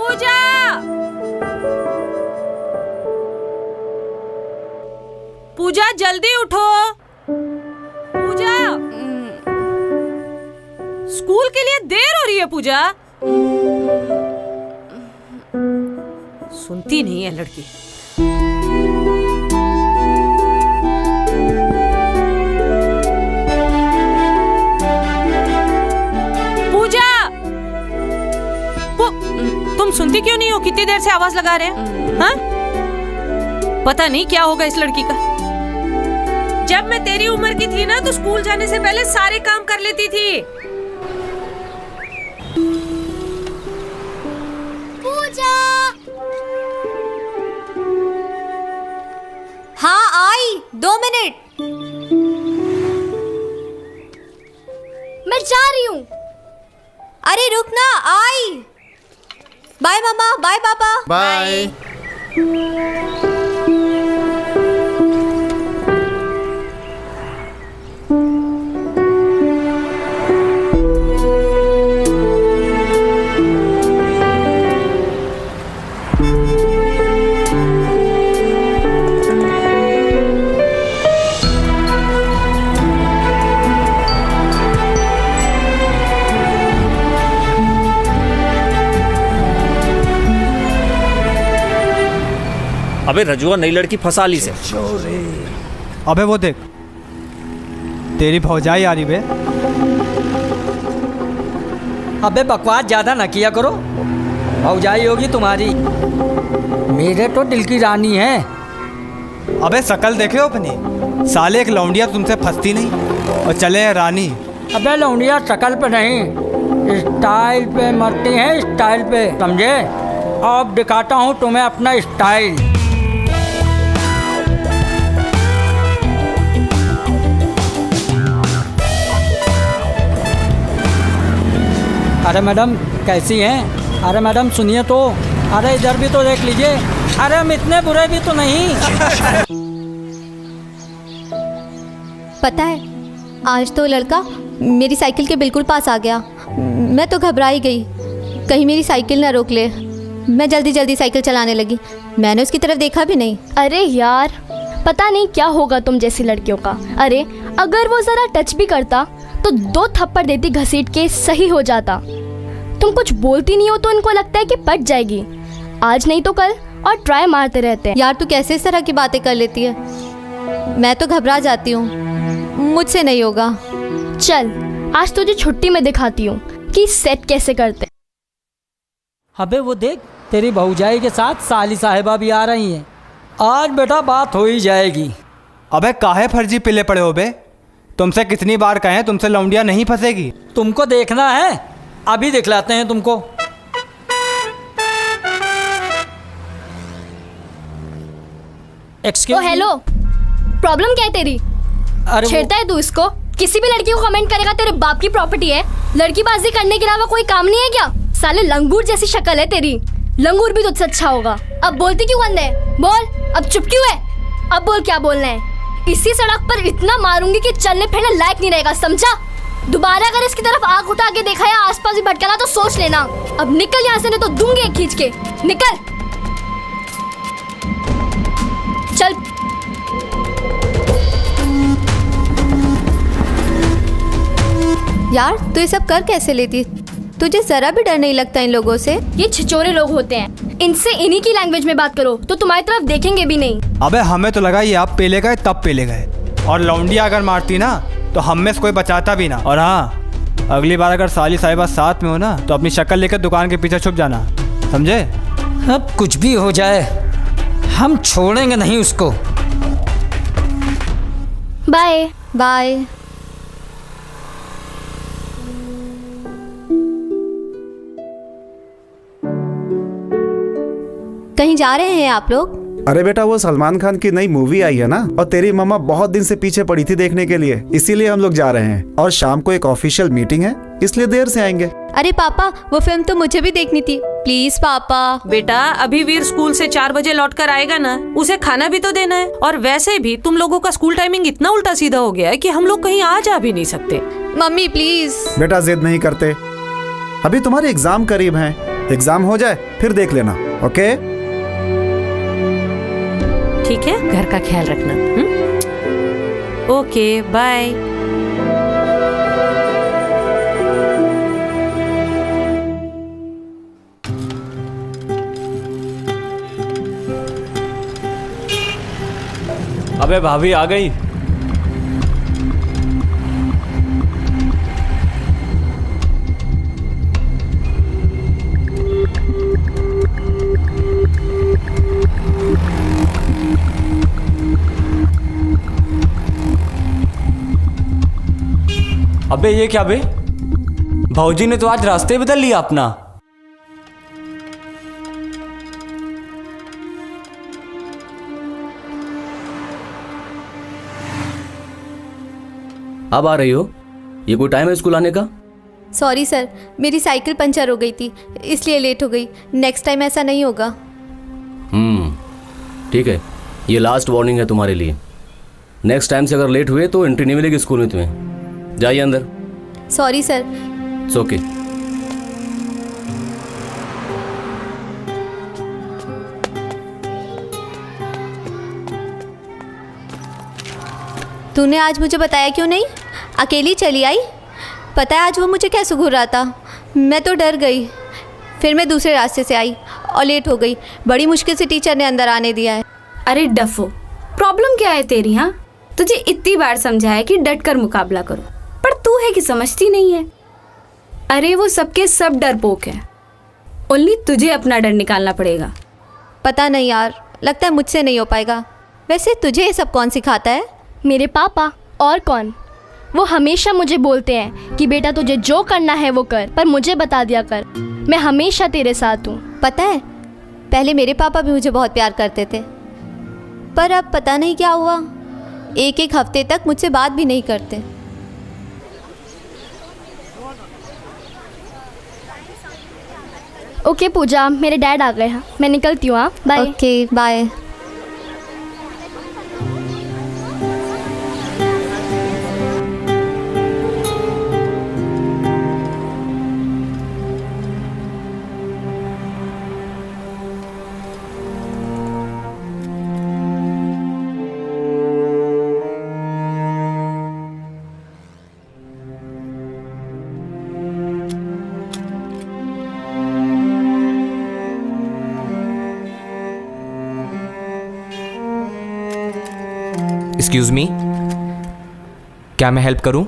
पूजा, पूजा जल्दी उठो। पूजा, स्कूल के लिए देर हो रही है। पूजा सुनती नहीं है लड़की। पूजा, तुम सुनती क्यों नहीं हो? कितनी देर से आवाज लगा रहे हैं? हाँ? पता नहीं क्या होगा इस लड़की का। जब मैं तेरी उम्र की थी ना तो स्कूल जाने से पहले सारे काम कर लेती थी। पूजा, हाँ आई, 2 मिनट। मैं जा रही हूँ। अरे रुक ना, आई। बाय मामा, बाय पापा। बाय। अबे रजुआ नई लड़की फंसा ली से। अबे वो देख, तेरी भौजाई आ रही बे। अबे बकवास ज्यादा ना किया करो, भौजाई होगी तुम्हारी, मेरे तो दिल की रानी है। अबे शकल देखे हो अपनी, साले एक लौंडिया तुमसे फंसती नहीं और चले हैं रानी। अबे लौंडिया शकल पे नहीं, स्टाइल पे मरती है, स्टाइल पे, समझे? अब दिखाता हूँ तुम्हें अपना स्टाइल। अरे मैडम कैसी हैं? अरे मैडम सुनिए तो, अरे इधर भी तो देख लीजिए। अरे हम इतने बुरे भी तो नहीं। पता है, आज तो लड़का मेरी साइकिल के बिल्कुल पास आ गया। मैं तो घबरा ही गई, कहीं मेरी साइकिल ना रोक ले। मैं जल्दी जल्दी साइकिल चलाने लगी, मैंने उसकी तरफ देखा भी नहीं। अरे यार, पता नहीं क्या होगा तुम जैसी लड़कियों का। अरे अगर वो जरा टच भी करता तो 2 थप्पड़ देती घसीट के, सही हो जाता। तुम कुछ बोलती नहीं हो तो इनको लगता है कि पट जाएगी, आज नहीं तो कल, और ट्राई मारते रहते हैं। यार तू कैसे इस तरह की बातें कर लेती है? मैं तो घबरा जाती हूँ, मुझसे नहीं होगा। चल आज तुझे छुट्टी में दिखाती हूँ कि सेट कैसे करते। अबे वो देख, तेरी भौजाई के साथ साली साहिबा भी आ रही हैं। आज बेटा बात हो ही जाएगी। अबे काहे फर्जी पिले पड़े हो बे? तुमसे कितनी बार कहें, तुमसे लौंडिया नहीं फंसेगी। तुमको देखना है, अभी दिखलाते हैं तुमको। ओ हेलो, प्रॉब्लम क्या है तेरी? अरे छेड़ता है तू इसको? किसी भी लड़की को कमेंट करेगा तेरे बाप की प्रॉपर्टी है। लड़कीबाजी करने के अलावा कोई काम नहीं है क्या? साले लंगूर जैसी शक्ल है तेरी, लंगूर भी तुझसे अच्छा होगा। अब बोलती क्यों बंद है? बोल, अब चुप क्यों है? अब बोल क्या बोलना है? इसी सड़क पर इतना मारूंगी कि चलने फिरने लायक नहीं रहेगा, समझा? दोबारा अगर इसकी तरफ आंख उठा के देखा या आसपास भी भटका तो सोच लेना। अब निकल यहाँ से, नहीं तो दूंगी एक खींच के। निकल, चल। यार तू ये सब कर कैसे लेती? तुझे जरा भी डर नहीं लगता इन लोगों से? ये छिचोरे लोग होते हैं, इनसे इन्हीं की लैंग्वेज में बात करो तो तुम्हारी तरफ देखेंगे भी नहीं। अबे हमें तो लगा ये आप पेले गए तब पेले गए, और लौंडिया अगर मारती ना तो हम में से कोई बचाता भी ना। और हाँ, अगली बार अगर साली साहिबा साथ में हो ना तो अपनी शक्ल लेकर दुकान के पीछे छुप जाना, समझे? अब कुछ भी हो जाए हम छोड़ेंगे नहीं उसको। Bye bye. कहीं जा रहे हैं आप लोग? अरे बेटा, वो सलमान खान की नई मूवी आई है ना, और तेरी मम्मा बहुत दिन से पीछे पड़ी थी देखने के लिए, इसीलिए हम लोग जा रहे हैं। और शाम को एक ऑफिशियल मीटिंग है, इसलिए देर से आएंगे। अरे पापा, वो फिल्म तो मुझे भी देखनी थी, प्लीज पापा। बेटा अभी वीर स्कूल से 4 बजे लौट कर आएगा ना, उसे खाना भी तो देना है। और वैसे भी तुम लोगों का स्कूल टाइमिंग इतना उल्टा सीधा हो गया है कि हम लोग कहीं आ जा भी नहीं सकते। Mummy please. बेटा जिद नहीं करते, अभी तुम्हारे एग्जाम करीब हैं, एग्जाम हो जाए फिर देख लेना। ओके? ठीक है, घर का ख्याल रखना। Okay, bye. अबे भाभी आ गई। अबे ये क्या बे, भाऊजी ने तो आज रास्ते बदल लिया अपना। अब आ रही हो? ये कोई टाइम है स्कूल आने का? सॉरी सर, मेरी साइकिल पंचर हो गई थी इसलिए लेट हो गई। नेक्स्ट टाइम ऐसा नहीं होगा। ठीक है, ये लास्ट वार्निंग है तुम्हारे लिए। नेक्स्ट टाइम से अगर लेट हुए तो एंट्री नहीं मिलेगी स्कूल में तुम्हें। जाइए अंदर। Sorry sir. It's okay. तूने आज मुझे बताया क्यों नहीं? अकेली चली आई? पता है आज वो मुझे कैसे घूर रहा था। मैं तो डर गई। फिर मैं दूसरे रास्ते से आई और लेट हो गई। बड़ी मुश्किल से टीचर ने अंदर आने दिया है। अरे डफो, प्रॉब्लम क्या है तेरी? हाँ, तुझे इतनी बार समझाया कि डट कर मुकाबला करो, पर तू है कि समझती नहीं है। अरे वो सबके सब डरपोक है, ओनली तुझे अपना डर निकालना पड़ेगा। पता नहीं यार, लगता है मुझसे नहीं हो पाएगा। वैसे तुझे ये सब कौन सिखाता है? मेरे पापा, और कौन। वो हमेशा मुझे बोलते हैं कि बेटा तुझे जो करना है वो कर, पर मुझे बता दिया कर, मैं हमेशा तेरे साथ हूँ। पता है पहले मेरे पापा भी मुझे बहुत प्यार करते थे, पर अब पता नहीं क्या हुआ, एक एक हफ्ते तक मुझसे बात भी नहीं करते। ओके पूजा, मेरे डैड आ गए हैं, मैं निकलती हूँ। हाँ, bye. Okay bye. Excuse me, क्या मैं हेल्प करूं?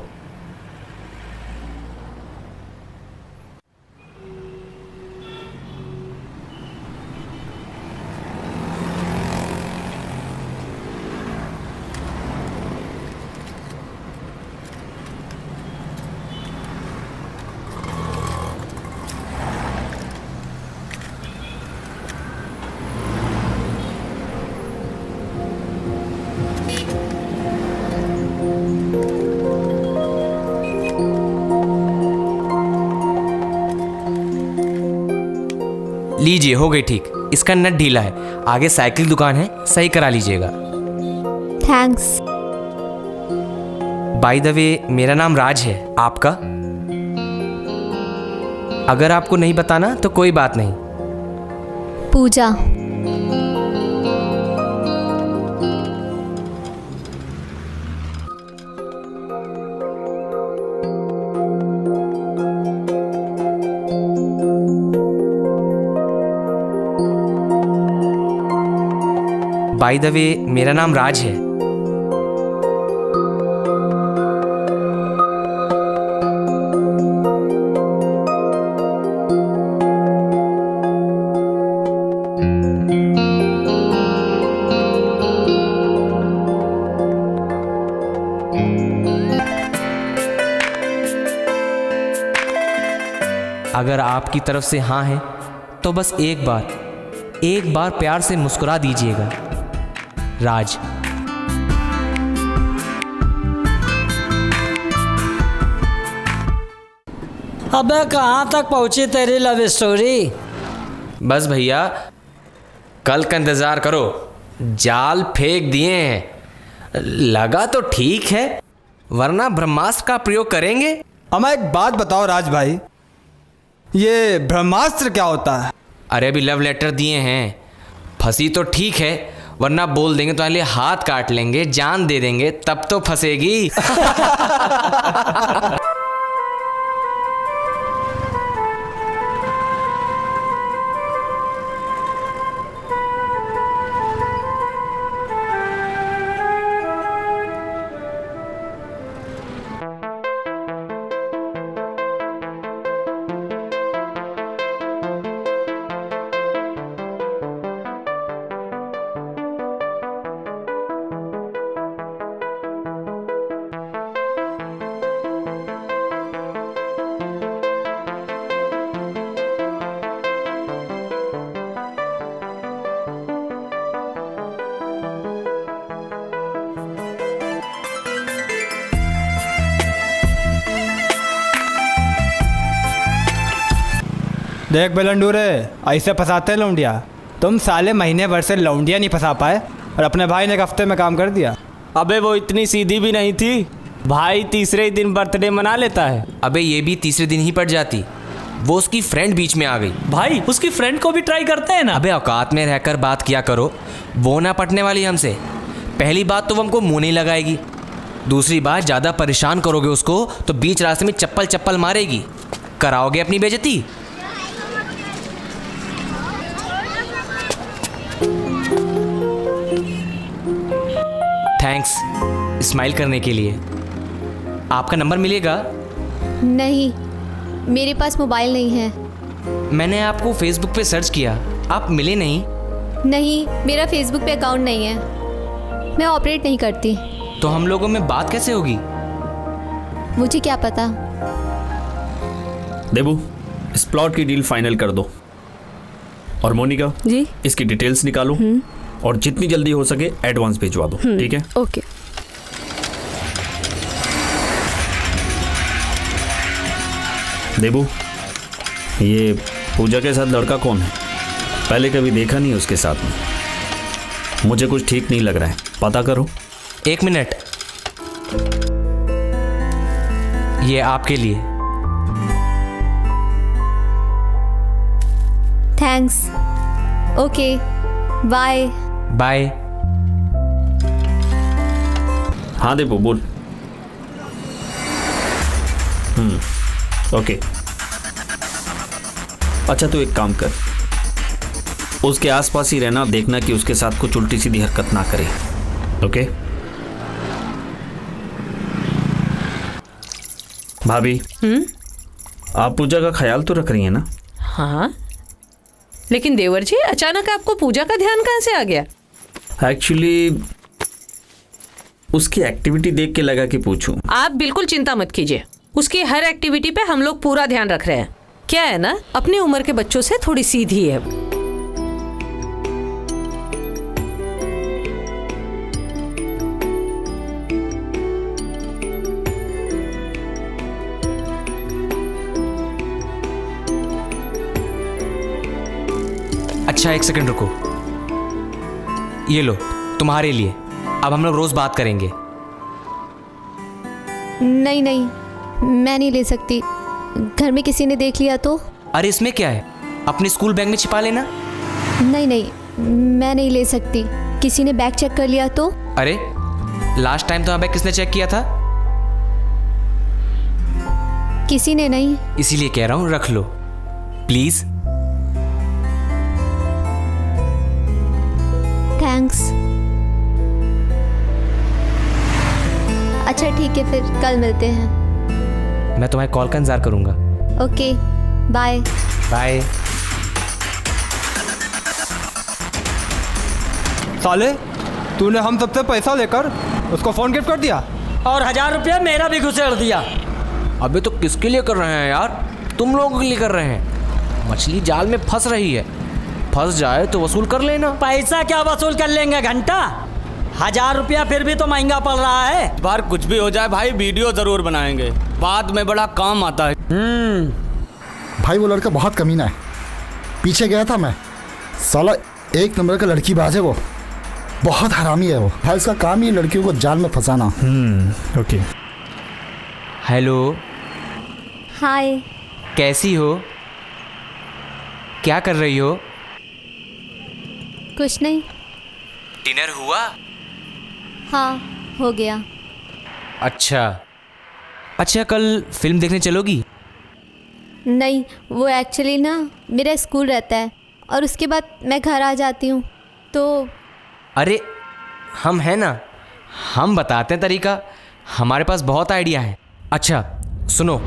लीजिए, हो गई ठीक। इसका नट ढीला है, आगे साइकिल दुकान है, सही करा लीजिएगा। थैंक्स। बाय द वे, मेरा नाम राज है, आपका? अगर आपको नहीं बताना तो कोई बात नहीं। पूजा। बाय द वे, मेरा नाम राज है। अगर आपकी तरफ से हाँ है तो बस एक बार प्यार से मुस्कुरा दीजिएगा। राज। अबे कहाँ तक पहुँची तेरी लव स्टोरी? बस भैया, कल का इंतज़ार करो। जाल फेंक दिए हैं, लगा तो ठीक है, वरना ब्रह्मास्त्र का प्रयोग करेंगे। हमें एक बात बताओ राज भाई, ये ब्रह्मास्त्र क्या होता है? अरे अभी लव लेटर दिए हैं, फंसी तो ठीक है, वरना बोल देंगे तुम्हारे लिए हाथ काट लेंगे, जान दे देंगे, तब तो फंसेगी। देख बेलंडूरे, ऐसे फंसाते हैं लौंडिया। तुम साले महीने भर से लौंडिया नहीं फंसा पाए और अपने भाई ने एक हफ्ते में काम कर दिया। अबे वो इतनी सीधी भी नहीं थी, भाई तीसरे ही दिन बर्थडे मना लेता है। अबे ये भी तीसरे दिन ही पड़ जाती, वो उसकी फ्रेंड बीच में आ गई। भाई उसकी फ्रेंड को भी ट्राई करते हैं ना। अबे औकात में रहकर बात किया करो, वो ना पटने वाली हमसे। पहली बात तो वो हमको मुंह नहीं लगाएगी, दूसरी बात ज़्यादा परेशान करोगे उसको तो बीच रास्ते में चप्पल चप्पल मारेगी, कराओगे अपनी बेइज्जती। थैंक्स स्माइल करने के लिए। आपका नंबर मिलेगा? नहीं, मेरे पास मोबाइल नहीं है। मैंने आपको फेसबुक पे सर्च किया, आप मिले नहीं। नहीं, मेरा फेसबुक पे अकाउंट नहीं है, मैं ऑपरेट नहीं करती। तो हम लोगों में बात कैसे होगी? मुझे क्या पता। देबू, इस प्लॉट की डील फाइनल कर दो। और मोनिका जी, इसकी डिटेल्स निकालो और जितनी जल्दी हो सके एडवांस भिजवा दो, ठीक है? ओके। देबू, ये पूजा के साथ लड़का कौन है? पहले कभी देखा नहीं उसके साथ में, मुझे कुछ ठीक नहीं लग रहा है, पता करो। 1 मिनट, ये आपके लिए। थैंक्स। Okay, bye. बाय। हाँ देबू बोल। ओके। अच्छा तो एक काम कर, उसके आसपास ही रहना, देखना कि उसके साथ कुछ उल्टी सीधी हरकत ना करे। ओके भाभी, आप पूजा का ख्याल तो रख रही हैं ना? हाँ, लेकिन देवर जी अचानक आपको पूजा का ध्यान कहाँ से आ गया? एक्चुअली उसकी एक्टिविटी देख के लगा कि पूछूं। आप बिल्कुल चिंता मत कीजिए, उसकी हर एक्टिविटी पे हम लोग पूरा ध्यान रख रहे हैं। क्या है ना, अपनी उम्र के बच्चों से थोड़ी सीधी है। अच्छा 1 सेकंड रुको, ये लो तुम्हारे लिए। अब हम लोग रोज बात करेंगे। नहीं नहीं, मैं नहीं ले सकती, घर में किसी ने देख लिया तो। अरे इसमें क्या है, अपने स्कूल बैग में छिपा लेना। नहीं नहीं, मैं नहीं ले सकती, किसी ने बैग चेक कर लिया तो। अरे लास्ट टाइम तो बैग किसने चेक किया था? किसी ने नहीं। इसीलिए कह रहा हूँ रख लो प्लीज। थैंक्स। अच्छा ठीक है, फिर कल मिलते हैं। मैं तुम्हारे कॉल का इंतजार करूंगा। Okay, bye. बाय। साले, तूने हम सबसे पैसा लेकर उसको फोन गिफ्ट कर दिया और 1000 रुपया मेरा भी घुसेड़ दिया। अबे तो किसके लिए कर रहे हैं यार? तुम लोगों के लिए कर रहे हैं। मछली जाल में फंस रही है, फंस जाए तो वसूल कर लेना। पैसा क्या वसूल कर लेंगे घंटा? 1000 रुपया फिर भी तो महंगा पड़ रहा है। बार कुछ भी हो जाए भाई, वीडियो जरूर बनाएंगे, बाद में बड़ा काम आता है। भाई वो लड़का बहुत कमीना है, पीछे गया था मैं, साला 1 नंबर का लड़की बाज है वो, बहुत हरामी है वो भाई। उसका काम ही लड़कियों को जाल में फंसाना। ओके। हेलो, हाय। कैसी हो? क्या कर रही हो? कुछ नहीं। डिनर हुआ? हाँ, हो गया। अच्छा, कल फिल्म देखने चलोगी? नहीं, वो एक्चुअली ना मेरा स्कूल रहता है और उसके बाद मैं घर आ जाती हूँ तो। अरे हम हैं ना, हम बताते हैं तरीका, हमारे पास बहुत आइडिया है। अच्छा सुनो,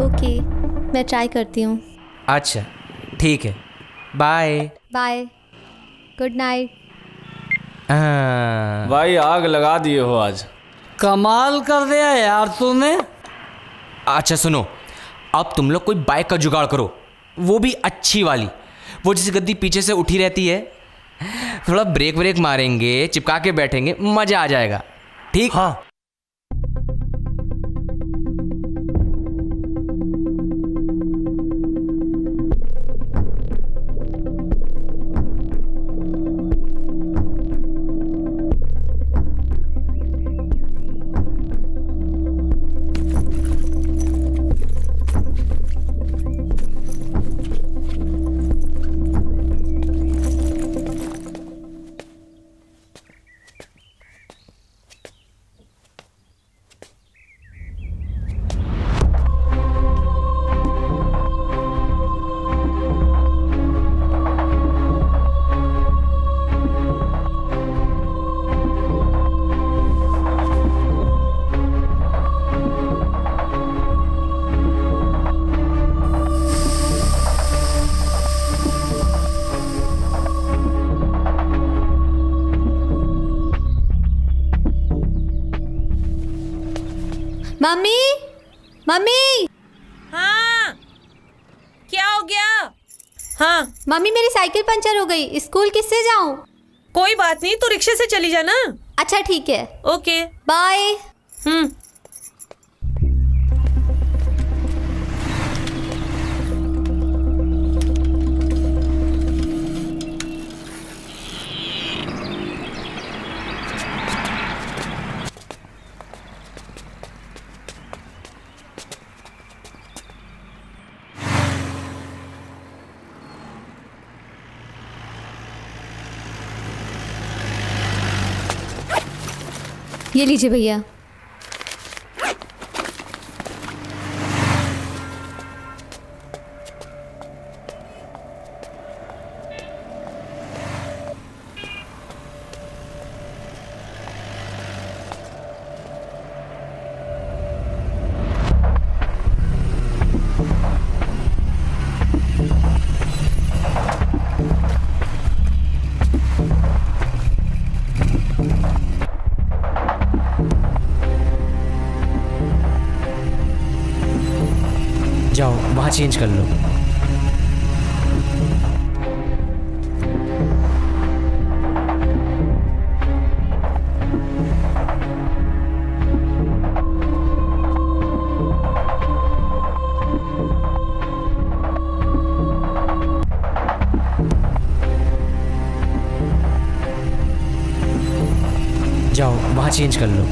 ओके, मैं ट्राई करती हूँ। अच्छा ठीक है, बाय बाय, गुड नाइट। भाई आग लगा दिए हो आज। कमाल कर दिया यार तूने। अच्छा सुनो, अब तुम लोग कोई बाइक का जुगाड़ करो, वो भी अच्छी वाली, वो जिस गद्दी पीछे से उठी रहती है। थोड़ा ब्रेक व्रेक मारेंगे, चिपका के बैठेंगे, मज़ा आ जाएगा। ठीक? हाँ। Mummy, mummy. हाँ, क्या हो गया? हाँ मम्मी, मेरी साइकिल पंचर हो गई, स्कूल किससे जाऊं? कोई बात नहीं, तू रिक्शे से चली जा ना। अच्छा ठीक है, ओके बाय। ये लीजिए भैया। जाओ वहाँ चेंज कर लो। जाओ वहाँ चेंज कर लो।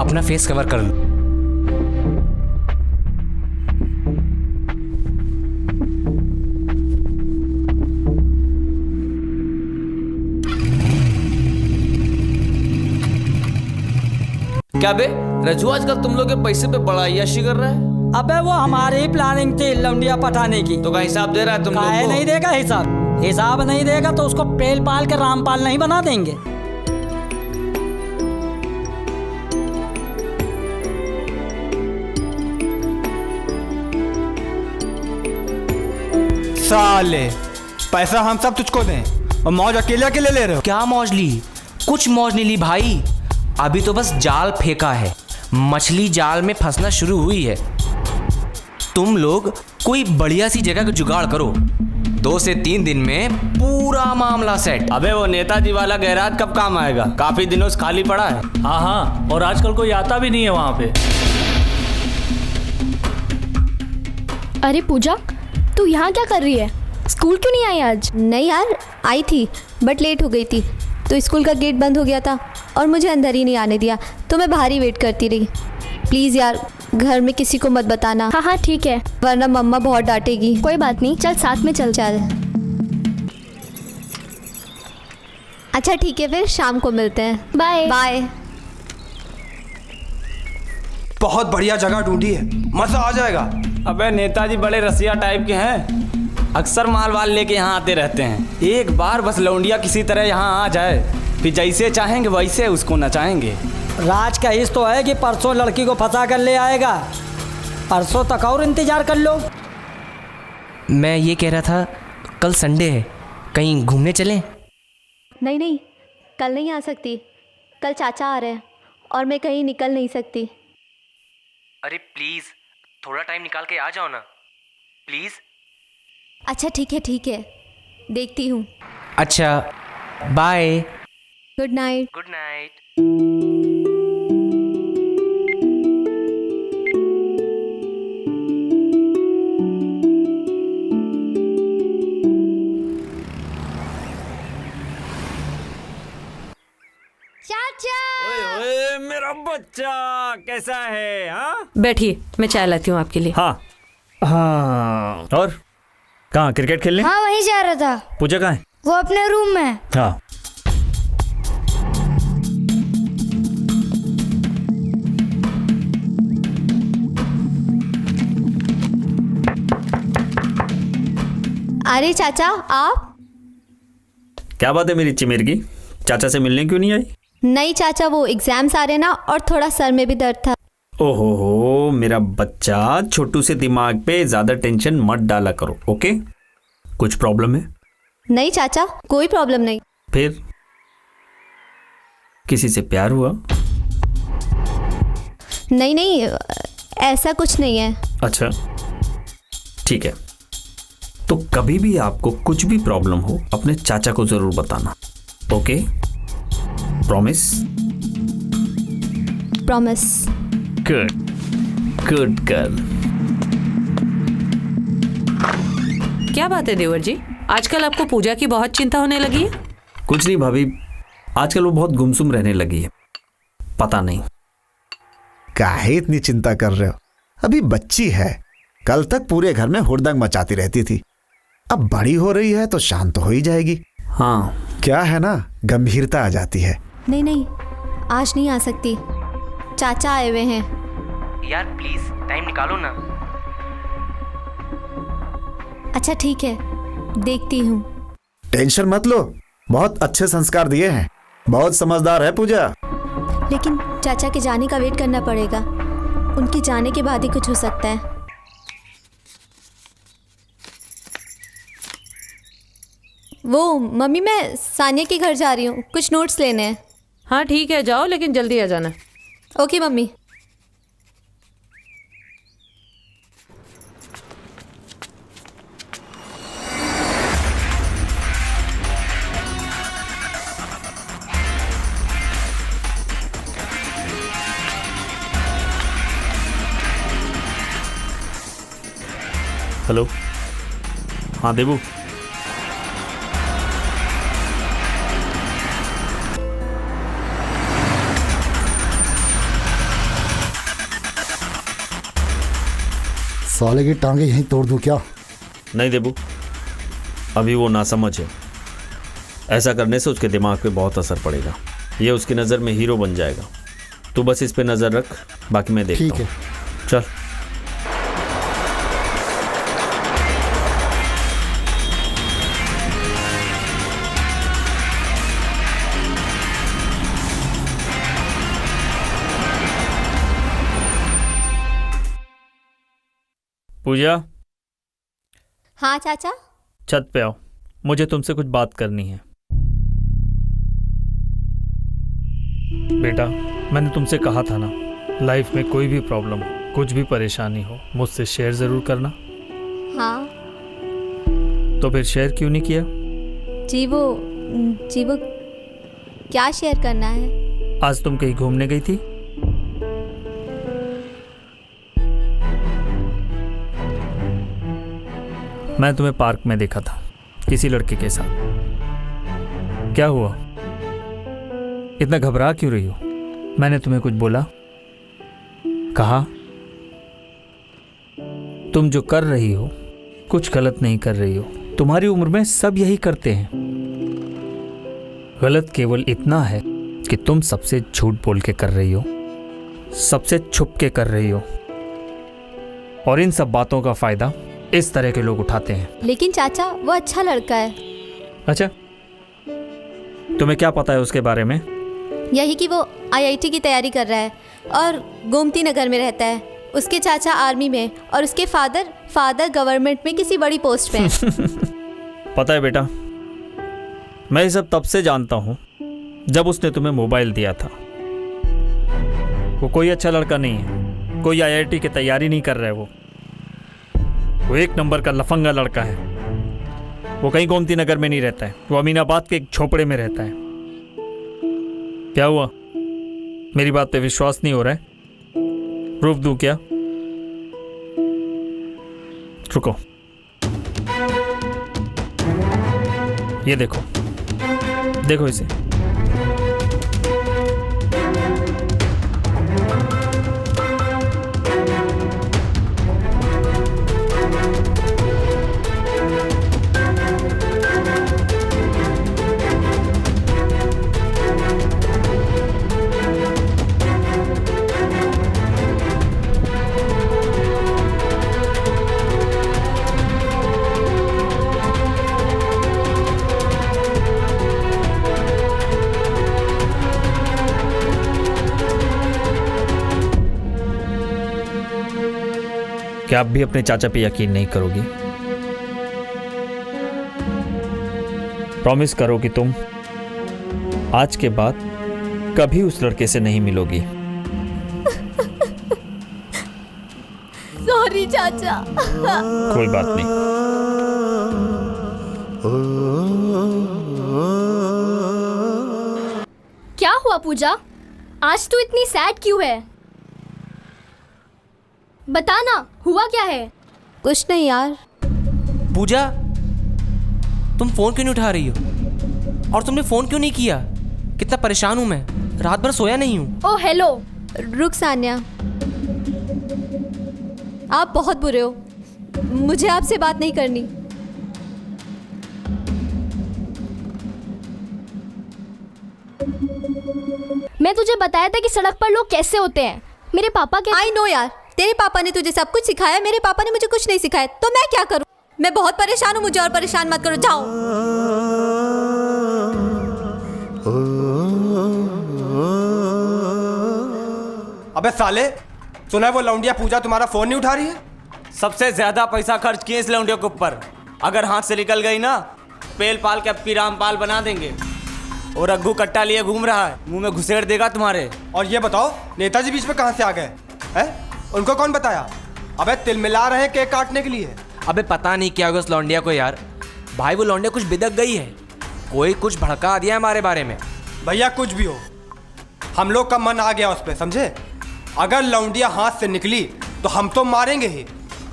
अपना फेस कवर कर लो। क्या बे रजू, आजकल तुम लोग के पैसे पे बड़ा यशी कर रहा है। अबे वो हमारी ही प्लानिंग थी लौंडिया पटाने की। तो का हिसाब दे रहा है तुम लोग काहे को? नहीं देगा हिसाब? हिसाब नहीं देगा तो उसको पेल पाल के रामपाल नहीं बना देंगे। साले, पैसा हम सब तुझको दें और मौज अकेले अकेले ले रहे हो। क्या मौज ली? कुछ मौज नहीं ली भाई, अभी तो बस जाल फेंका है, मछली जाल में फंसना शुरू हुई है। तुम लोग कोई बढ़िया सी जगह का जुगाड़ करो, 2 से 3 दिन में पूरा मामला सेट। अबे वो नेताजी वाला गैराज कब काम आएगा? काफी दिनों से खाली पड़ा है। हाँ हाँ, और आजकल कोई आता भी नहीं है वहाँ पे। अरे पूजा, तू यहाँ क्या कर रही है? स्कूल क्यों नहीं आई आज? नहीं यार, आई थी बट लेट हो गई थी, तो स्कूल का गेट बंद हो गया था और मुझे अंदर ही नहीं आने दिया, तो मैं बाहर ही वेट करती रही। प्लीज़ यार, घर में किसी को मत बताना। हाँ हाँ ठीक है, वरना मम्मा बहुत डांटेगी। कोई बात नहीं, चल साथ में चल। चल अच्छा ठीक है, फिर शाम को मिलते हैं। Bye bye. बहुत बढ़िया जगह ढूंढी है, मजा आ जाएगा। अबे नेताजी बड़े रसिया टाइप के हैं, अक्सर माल वाल लेके यहाँ आते रहते हैं। एक बार बस लौंडिया किसी तरह यहाँ आ जाए, फिर जैसे चाहेंगे वैसे उसको नचाएंगे। राज का हिस्स तो है कि परसों लड़की को फंसा कर ले आएगा, परसों तक और इंतजार कर लो। मैं ये कह रहा था, कल संडे है, कहीं घूमने चलें? नहीं नहीं, कल नहीं आ सकती, कल चाचा आ रहे हैं और मैं कहीं निकल नहीं सकती। अरे प्लीज़ थोड़ा टाइम निकाल के आ जाओ ना, प्लीज़। अच्छा ठीक है, देखती हूँ। अच्छा bye. Good night. Good night. ओए मेरा बच्चा कैसा है? हाँ बैठिए, मैं चाय लाती हूँ आपके लिए। हाँ हाँ। और कहाँ क्रिकेट खेलने? हाँ वहीं जा रहा था। पूजा कहाँ है? वो अपने रूम में। हाँ अरे चाचा आप? क्या बात है मेरी चिमेर की, चाचा से मिलने क्यों नहीं आई? नहीं चाचा, वो एग्जाम्स आ रहे ना और थोड़ा सर में भी दर्द था। ओहो हो मेरा बच्चा, छोटू से दिमाग पे ज्यादा टेंशन मत डाला करो, ओके? कुछ प्रॉब्लम है? नहीं चाचा, कोई प्रॉब्लम नहीं। फिर किसी से प्यार हुआ? नहीं, ऐसा कुछ नहीं है। अच्छा ठीक है, तो कभी भी आपको कुछ भी प्रॉब्लम हो अपने चाचा को जरूर बताना, okay? Promise? Promise. Good good girl. क्या बात है देवर जी, आजकल आपको पूजा की बहुत चिंता होने लगी है? कुछ नहीं भाभी, आजकल वो बहुत गुमसुम रहने लगी है, पता नहीं। काहे इतनी चिंता कर रहे हो? अभी बच्ची है, कल तक पूरे घर में हुड़दंग मचाती रहती थी, अब बड़ी हो रही है तो शांत तो हो ही जाएगी। हाँ क्या है ना, गंभीरता आ जाती है। नहीं, आज नहीं आ सकती, चाचा आए हुए हैं। यार प्लीज टाइम निकालो ना। अच्छा ठीक है, देखती हूँ। टेंशन मत लो, बहुत अच्छे संस्कार दिए हैं, बहुत समझदार है पूजा। लेकिन चाचा के जाने का वेट करना पड़ेगा, उनके जाने के बाद ही कुछ हो सकता है। वो मम्मी, मैं सानिया के घर जा रही हूँ, कुछ नोट्स लेने हैं। हाँ ठीक है, जाओ लेकिन जल्दी आ जाना। Okay mummy. हेलो, हाँ देबू। साले की टांगे यहीं तोड़ दूं क्या? नहीं देबू, अभी वो नासमझ है, ऐसा करने से उसके दिमाग पे बहुत असर पड़ेगा, ये उसकी नज़र में हीरो बन जाएगा। तू बस इस पे नज़र रख, बाकी मैं देखता हूँ। ठीक है। चल। पूजा, हाँ चाचा। छत पे आओ, मुझे तुमसे कुछ बात करनी है। बेटा, मैंने तुमसे कहा था ना, लाइफ में कोई भी प्रॉब्लम हो, कुछ भी परेशानी हो, मुझसे शेयर ज़रूर करना। हाँ तो फिर शेयर क्यों नहीं किया? जी वो क्या शेयर करना है? आज तुम कहीं घूमने गई थी? मैं तुम्हें पार्क में देखा था किसी लड़के के साथ। क्या हुआ, इतना घबरा क्यों रही हो? मैंने तुम्हें कुछ बोला? कहा तुम जो कर रही हो कुछ गलत नहीं कर रही हो। तुम्हारी उम्र में सब यही करते हैं। गलत केवल इतना है कि तुम सबसे झूठ बोल के कर रही हो, सबसे छुप के कर रही हो, और इन सब बातों का फायदा इस तरह के लोग उठाते हैं। लेकिन चाचा वो अच्छा लड़का है। अच्छा, तुम्हें क्या पता है उसके बारे में? यही कि वो IIT की तैयारी कर रहा है और गोमती नगर में रहता है। उसके चाचा आर्मी में और उसके फादर गवर्नमेंट में किसी बड़ी पोस्ट पे हैं। पता है बेटा, मैं ये सब तब से जानता हूँ जब उसने तुम्हें मोबाइल दिया था। वो कोई अच्छा लड़का नहीं है, कोई IIT की तैयारी नहीं कर रहा है। वो एक नंबर का लफंगा लड़का है। वो कहीं गोमती नगर में नहीं रहता है, वो अमीनाबाद के एक झोपड़े में रहता है। क्या हुआ, मेरी बात पे विश्वास नहीं हो रहा है? प्रूफ दूं क्या? रुको, ये देखो, देखो इसे। क्या आप भी अपने चाचा पे यकीन नहीं करोगी? प्रॉमिस करो कि तुम आज के बाद कभी उस लड़के से नहीं मिलोगी। सॉरी चाचा। कोई बात नहीं। क्या हुआ पूजा, आज तू इतनी सैड क्यों है? बता ना, हुआ क्या है? कुछ नहीं यार। पूजा, तुम फोन क्यों नहीं उठा रही हो? और तुमने फोन क्यों नहीं किया? कितना परेशान हूं मैं, रात भर सोया नहीं हूं। ओ हेलो। रुक सान्या, आप बहुत बुरे हो, मुझे आपसे बात नहीं करनी। मैं तुझे बताया था कि सड़क पर लोग कैसे होते हैं। मेरे पापा के आई नो यार, तेरे पापा ने तुझे सब कुछ सिखाया, मेरे पापा ने मुझे कुछ नहीं सिखाया, तो मैं क्या करूं? मैं बहुत परेशान हूं, मुझे और परेशान मत करो, जाओ। अबे साले, सुना है वो लौंडिया पूजा तुम्हारा फोन नहीं उठा रही है? सबसे ज्यादा पैसा खर्च किए इस लौंडिया के ऊपर। अगर हाथ से निकल गई ना, पेल पाल के अपनी रामपाल बना देंगे। और रघु कट्टा लिए घूम रहा है, मुंह में घुसेड़ देगा तुम्हारे। और ये बताओ, नेताजी बीच में कहाँ से आ गए हैं? उनको कौन बताया? अबे तिल मिला रहे हैं केक काटने के लिए। अबे पता नहीं क्या होगा उस लौंडिया को यार। भाई वो लौंडिया कुछ बिदक गई है, कोई कुछ भड़का दिया है हमारे बारे में। भैया कुछ भी हो, हम लोग का मन आ गया उस पर, समझे? अगर लौंडिया हाथ से निकली तो हम तो मारेंगे ही,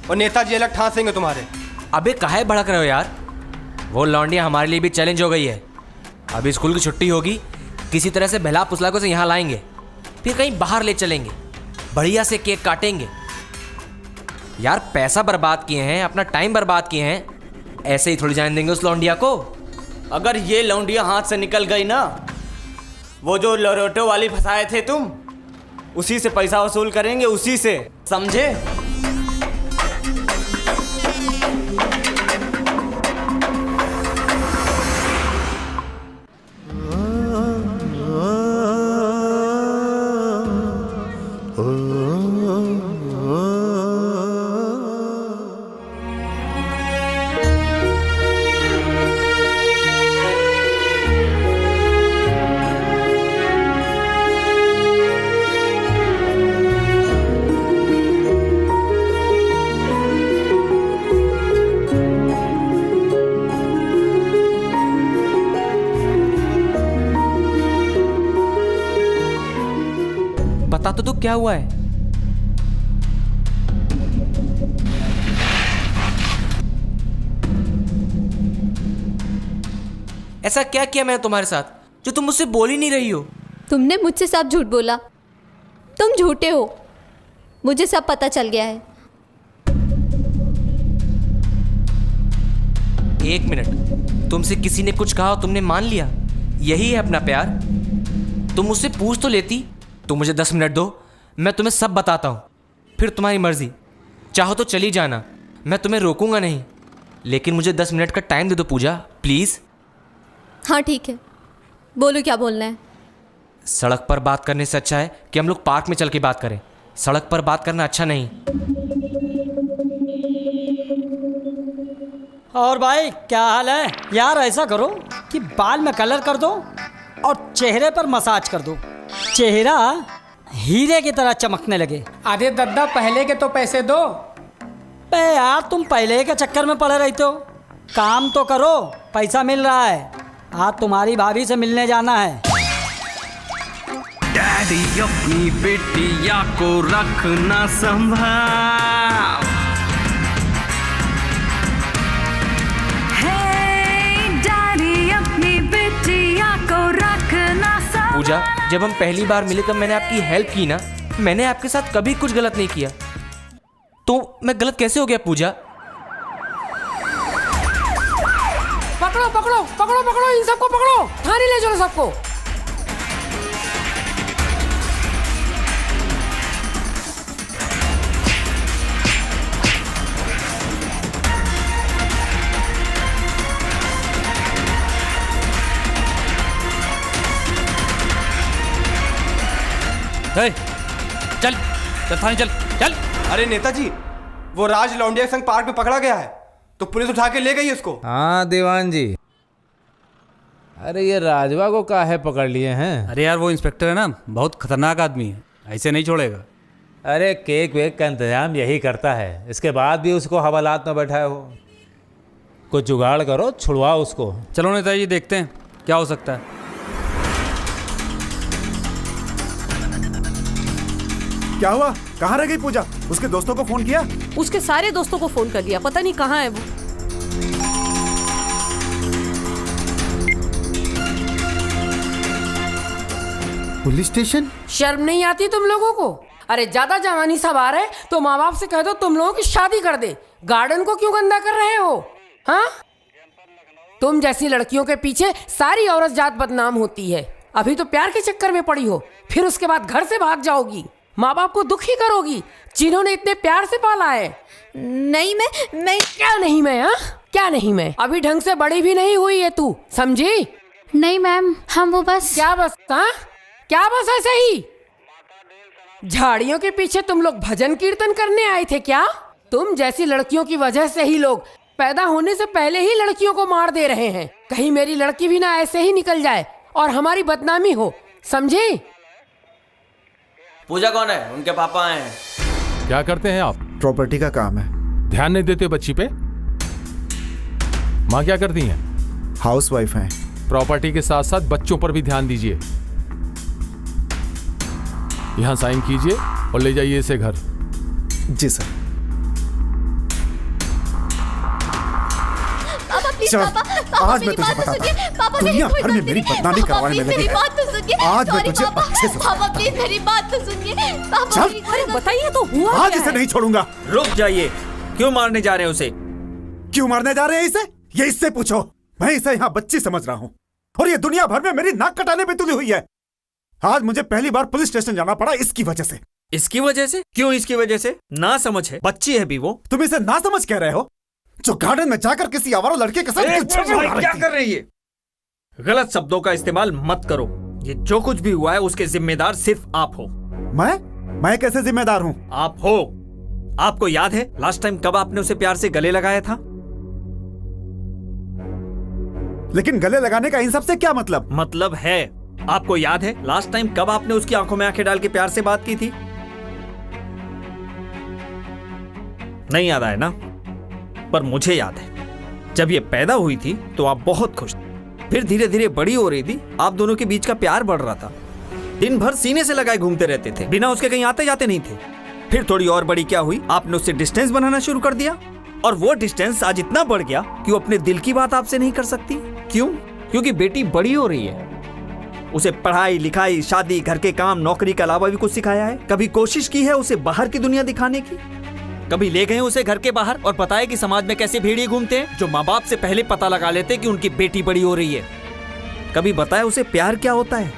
और नेताजी अलग ठांसेंगे तुम्हारे। अबे काहे भड़क रहे हो यार? वो लौंडिया हमारे लिए भी चैलेंज हो गई है। अभी स्कूल की छुट्टी होगी, किसी तरह से बहला पुसला को से यहाँ लाएंगे, फिर कहीं बाहर ले चलेंगे, बढ़िया से केक काटेंगे। यार पैसा बर्बाद किए हैं, अपना टाइम बर्बाद किए हैं, ऐसे ही थोड़ी जाने देंगे उस लौंडिया को। अगर ये लौंडिया हाथ से निकल गई ना, वो जो लरोटो वाली फंसाए थे तुम, उसी से पैसा वसूल करेंगे, उसी से, समझे? बता तो क्या हुआ है? ऐसा क्या किया मैंने तुम्हारे साथ जो तुम मुझसे बोल ही नहीं रही हो? तुमने मुझसे सब झूठ बोला। तुम झूठे हो, मुझे सब पता चल गया है। एक मिनट, तुमसे किसी ने कुछ कहा और तुमने मान लिया? यही है अपना प्यार? तुम मुझसे पूछ तो लेती। तुम मुझे 10 मिनट दो, मैं तुम्हें सब बताता हूँ, फिर तुम्हारी मर्जी। चाहो तो चली जाना, मैं तुम्हें रोकूंगा नहीं, लेकिन मुझे 10 मिनट का टाइम दे दो पूजा, प्लीज़। हाँ ठीक है, बोलो क्या बोलना है। सड़क पर बात करने से अच्छा है कि हम लोग पार्क में चल के बात करें। सड़क पर बात करना अच्छा नहीं। और भाई क्या हाल है यार? ऐसा करो कि बाल में कलर कर दो और चेहरे पर मसाज कर दो, चेहरा हीरे की तरह चमकने लगे। अरे दद्दा, पहले के तो पैसे दो। बे यार, तुम पहले के चक्कर में पड़े रहते हो। काम तो करो, पैसा मिल रहा है। आज तुम्हारी भाभी से मिलने जाना है। डैडी अपनी बेटिया को रखना संभाल। डैडी अपनी बेटिया को रखना संभाल। पूजा, जब हम पहली बार मिले तब मैंने आपकी हेल्प की ना। मैंने आपके साथ कभी कुछ गलत नहीं किया, तो मैं गलत कैसे हो गया पूजा? पकड़ो पकड़ो पकड़ो पकड़ो, इन सबको पकड़ो, थाने ले चलो सबको। चल चल थाने चल चल। अरे नेताजी, वो राज लौंडिया संग पार्क में पकड़ा गया है, तो पुलिस उठा के ले गई उसको। हाँ दीवान जी, अरे ये राजवा को काहे पकड़ लिए हैं? अरे यार वो इंस्पेक्टर है ना, बहुत खतरनाक आदमी है, ऐसे नहीं छोड़ेगा। अरे केक वेक का इंतजाम यही करता है, इसके बाद भी उसको हवालात में बैठाए हो। कुछ जुगाड़ करो, छुड़वाओ उसको। चलो नेताजी, देखते हैं क्या हो सकता है। क्या हुआ? कहाँ रह गई पूजा? उसके दोस्तों को फोन किया? उसके सारे दोस्तों को फोन कर दिया, पता नहीं कहाँ है वो। Police station? शर्म नहीं आती तुम लोगों को? अरे ज्यादा जवानी सवार है तो माँ बाप से कह दो तुम लोगों की शादी कर दे। गार्डन को क्यों गंदा कर रहे हो? हाँ, तुम जैसी लड़कियों के पीछे सारी औरत जात बदनाम होती है। अभी तो प्यार के चक्कर में पड़ी हो, फिर उसके बाद घर से भाग जाओगी, माँ बाप को दुखी करोगी जिन्होंने इतने प्यार से पाला है। नहीं मैं क्या नहीं मैं? हाँ, क्या नहीं मैं? अभी ढंग से बड़ी भी नहीं हुई है तू, समझी? नहीं मैम, हम वो बस। क्या बस? हाँ, क्या बस ऐसे ही? झाड़ियों के पीछे तुम लोग भजन कीर्तन करने आए थे क्या? तुम जैसी लड़कियों की वजह से ही लोग पैदा होने से पहले ही लड़कियों को मार दे रहे हैं। कहीं मेरी लड़की भी ना ऐसे ही निकल जाए और हमारी बदनामी हो, समझी? पूजा कौन है? उनके पापा हैं। क्या करते हैं आप? प्रॉपर्टी का काम है। ध्यान नहीं देते बच्ची पे? माँ क्या करती हैं? हाउस वाइफ हैं। प्रॉपर्टी के साथ साथ बच्चों पर भी ध्यान दीजिए। यहाँ साइन कीजिए और ले जाइए इसे घर। जी सर। चल, आज मैं तुझे बताता हूँ। दुनिया भर में मेरी बदनामी करवाने में लगी है। आज मैं तुझे अच्छे से पापा प्लीज मेरी बात तो सुनिए। चल, अरे बताइए तो हुआ आज क्या इसे है? नहीं छोड़ूंगा। रुक जाइए, क्यों मारने जा रहे हैं उसे? क्यों मारने जा रहे हैं इसे? ये इससे पूछो। मैं इसे यहाँ बच्ची समझ रहा हूँ और ये दुनिया भर में मेरी नाक कटाने पे तुली हुई है। आज मुझे पहली बार पुलिस स्टेशन जाना पड़ा इसकी वजह से। इसकी वजह से? क्यों इसकी वजह से? ना समझ है, बच्ची है भी वो। तुम इसे ना समझ कह रहे हो जो गार्डन में जाकर किसी आवारा लड़के के साथ क्या कर रही है? गलत शब्दों का इस्तेमाल मत करो। ये जो कुछ भी हुआ है उसके जिम्मेदार सिर्फ आप हो। मैं कैसे जिम्मेदार हूँ? आप हो। आपको याद है लास्ट टाइम कब आपने उसे प्यार से गले लगाया था? लेकिन गले लगाने का इन सब से क्या मतलब? मतलब है, आपको याद है लास्ट टाइम कब आपने उसकी आंखों में आंखें डाल के प्यार से बात की थी? नहीं याद आया ना? पर मुझे याद है जब ये पैदा हुई थी तो आप बहुत खुश थे। फिर धीरे धीरे बड़ी हो रही थी, आप दोनों के बीच का प्यार बढ़ रहा था। दिन भर सीने से लगाए घूमते रहते थे, बिना उसके कहीं आते जाते नहीं थे। फिर थोड़ी और बड़ी क्या हुई, आपने उससे डिस्टेंस बनाना शुरू कर दिया और वो डिस्टेंस आज इतना बढ़ गया कि वो अपने दिल की बात आपसे नहीं कर सकती। क्यों? क्योंकि बेटी बड़ी हो रही है। उसे पढ़ाई लिखाई, शादी, घर के काम, नौकरी के अलावा भी कुछ सिखाया है? कभी कोशिश की है उसे बाहर की दुनिया दिखाने की? कभी ले गए उसे घर के बाहर और बताया कि समाज में कैसे भेड़िए घूमते हैं, जो माँ बाप से पहले पता लगा लेते हैं कि उनकी बेटी बड़ी हो रही है? कभी बताया उसे प्यार क्या होता है?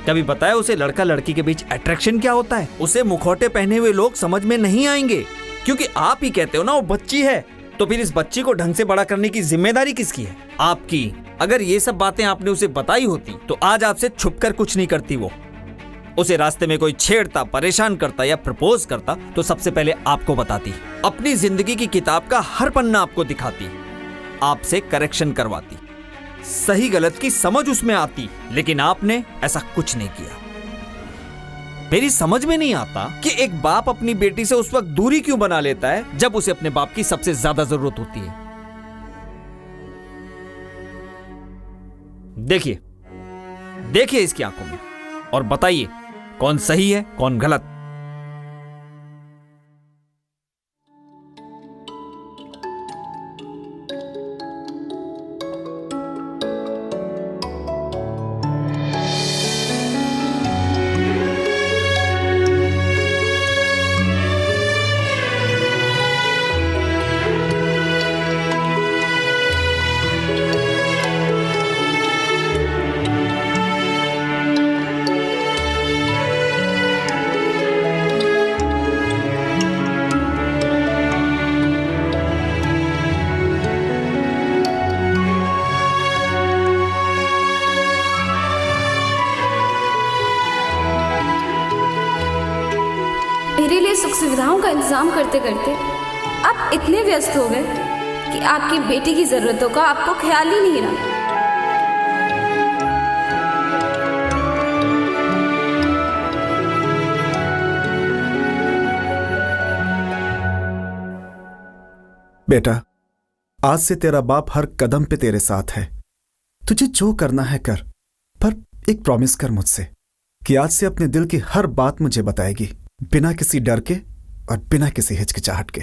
कभी बताया उसे लड़का लड़की के बीच अट्रैक्शन क्या होता है? उसे मुखौटे पहने हुए लोग समझ में नहीं आएंगे, क्योंकि आप ही कहते हो ना वो बच्ची है। तो फिर इस बच्ची को ढंग से बड़ा करने की जिम्मेदारी किसकी है? आपकी। अगर ये सब बातें आपने उसे बताई होती तो आज आपसे छुपकर कुछ नहीं करती वो। उसे रास्ते में कोई छेड़ता, परेशान करता या प्रपोज करता तो सबसे पहले आपको बताती, अपनी जिंदगी की किताब का हर पन्ना आपको दिखाती, आपसे करेक्शन करवाती, सही गलत की समझ उसमें आती। लेकिन आपने ऐसा कुछ नहीं किया। मेरी समझ में नहीं आता कि एक बाप अपनी बेटी से उस वक्त दूरी क्यों बना लेता है जब उसे अपने बाप की सबसे ज्यादा जरूरत होती है। देखिए, देखिए इसकी आंखों में और बताइए कौन सही है कौन गलत। मेरे लिए सुख सुविधाओं का इंतजाम करते करते आप इतने व्यस्त हो गए कि आपकी बेटी की जरूरतों का आपको ख्याल ही नहीं रहा। बेटा, आज से तेरा बाप हर कदम पे तेरे साथ है। तुझे जो करना है कर, पर एक प्रॉमिस कर मुझसे कि आज से अपने दिल की हर बात मुझे बताएगी, बिना किसी डर के और बिना किसी हिचकिचाहट के।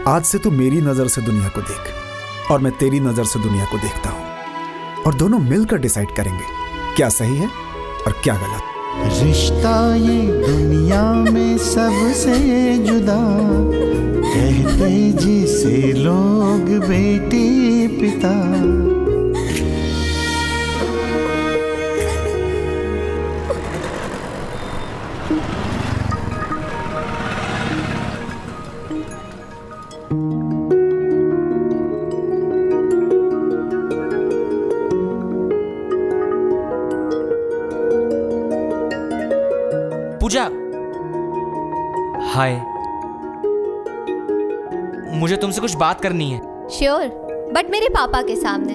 आज से तू मेरी नजर से दुनिया को देख और मैं तेरी नजर से दुनिया को देखता हूं, और दोनों मिलकर डिसाइड करेंगे क्या सही है और क्या गलत। रिश्ता ये दुनिया में सबसे जुदा, कहते जिसे लोग बेटी पिता। पूजा, हाय। मुझे तुमसे कुछ बात करनी है। श्योर, बट मेरे पापा के सामने।